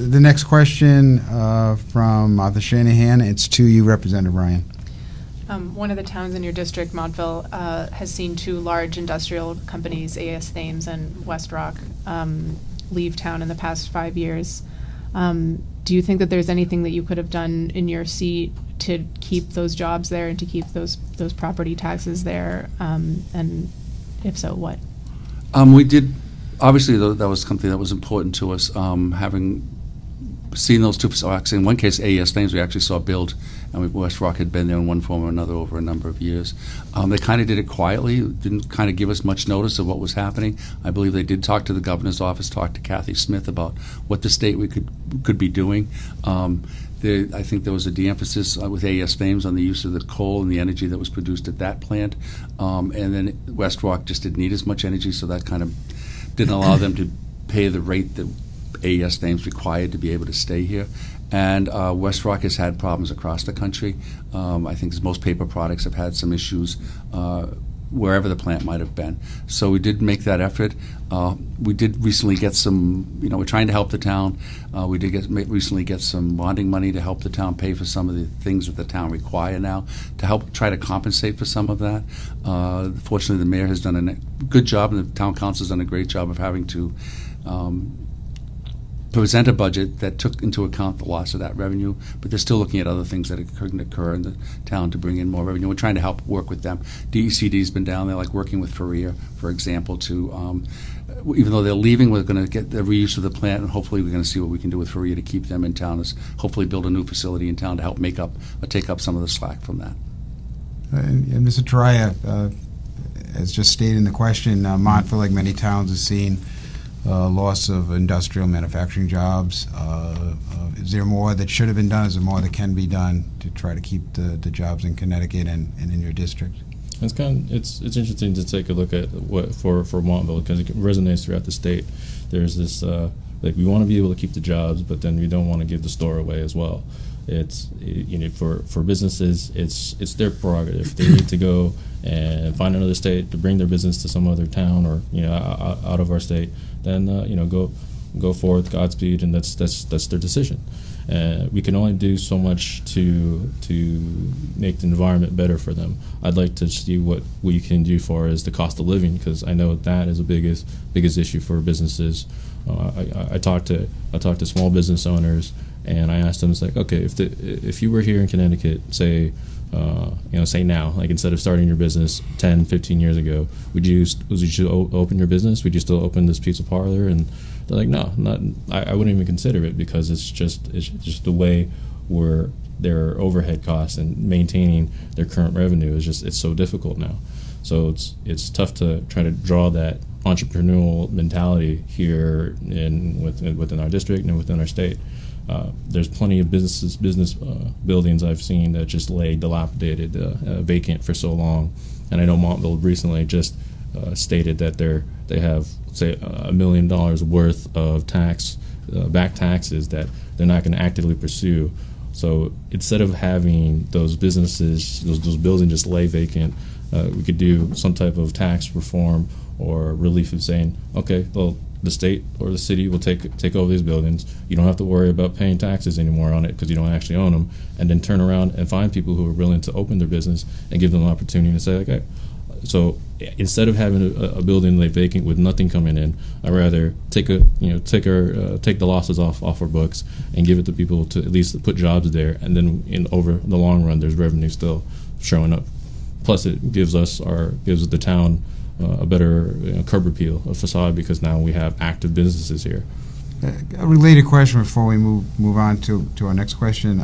The next question from Martha Shanahan. It's to you, Representative Ryan. One of the towns in your district, Montville, has seen two large industrial companies, AES Thames and WestRock, leave town in the past 5 years. Do you think that there's anything that you could have done in your seat to keep those jobs there and to keep those property taxes there? And if so, what? We did. Obviously, that was something that was important to us. Having seen those two facilities, in one case, AES Thames, we actually saw build, and WestRock had been there in one form or another over a number of years. They kind of did it quietly, didn't kind of give us much notice of what was happening. I believe they did talk to the governor's office, talk to Kathy Smith about what the state we could be doing. I think there was a de-emphasis with AES Thames on the use of the coal and the energy that was produced at that plant. And then WestRock just didn't need as much energy, so that kind of didn't allow them to pay the rate that AES Thames required to be able to stay here. And WestRock has had problems across the country. I think most paper products have had some issues wherever the plant might have been. So we did make that effort. We did recently get some, we're trying to help the town. We did recently get some bonding money to help the town pay for some of the things that the town require now to help try to compensate for some of that. Fortunately, the mayor has done a good job, and the town council has done a great job of having to present a budget that took into account the loss of that revenue, but they're still looking at other things that couldn't occur in the town to bring in more revenue. We're trying to help work with them. DECD's been down there, like working with Taraya, for example, to even though they're leaving, we're going to get the reuse of the plant, and hopefully we're going to see what we can do with Taraya to keep them in town, is hopefully build a new facility in town to help make up or take up some of the slack from that. And Mr. Taraya, as just stated in the question, Montville, like many towns, has seen loss of industrial manufacturing jobs. Is there more that should have been done? Is there more that can be done to try to keep the jobs in Connecticut and in your district? It's interesting to take a look at what for Montville, because it resonates throughout the state. There's this we want to be able to keep the jobs, but then we don't want to give the store away as well. It's for businesses, it's their prerogative. If they need to go and find another state to bring their business to some other town or out of our state, then go forth, Godspeed, and that's their decision. We can only do so much to make the environment better for them. I'd like to see what we can do for as the cost of living, because I know that is the biggest issue for businesses. I talked to small business owners, and I asked them, it's like, okay, if you were here in Connecticut, say now, like instead of starting your business 10, 15 years ago, would you open your business? Would you still open this pizza parlor? And they're like, no, I wouldn't even consider it, because it's just the way where their overhead costs and maintaining their current revenue it's so difficult now. So it's tough to try to draw that entrepreneurial mentality here within our district and within our state. There's plenty of business buildings I've seen that just lay dilapidated, vacant for so long. And I know Montville recently just stated that they have, say, $1 million worth of back taxes that they're not going to actively pursue. So instead of having those businesses, those buildings just lay vacant, we could do some type of tax reform or relief of saying, okay, well, the state or the city will take over these buildings. You don't have to worry about paying taxes anymore on it because you don't actually own them, and then turn around and find people who are willing to open their business and give them an opportunity to say, okay, so instead of having a building lay vacant with nothing coming in, I'd rather take the losses off our books and give it to people to at least put jobs there, and then over the long run, there's revenue still showing up. Plus, it gives the town a better curb appeal, a facade, because now we have active businesses here. A related question before we move on to our next question.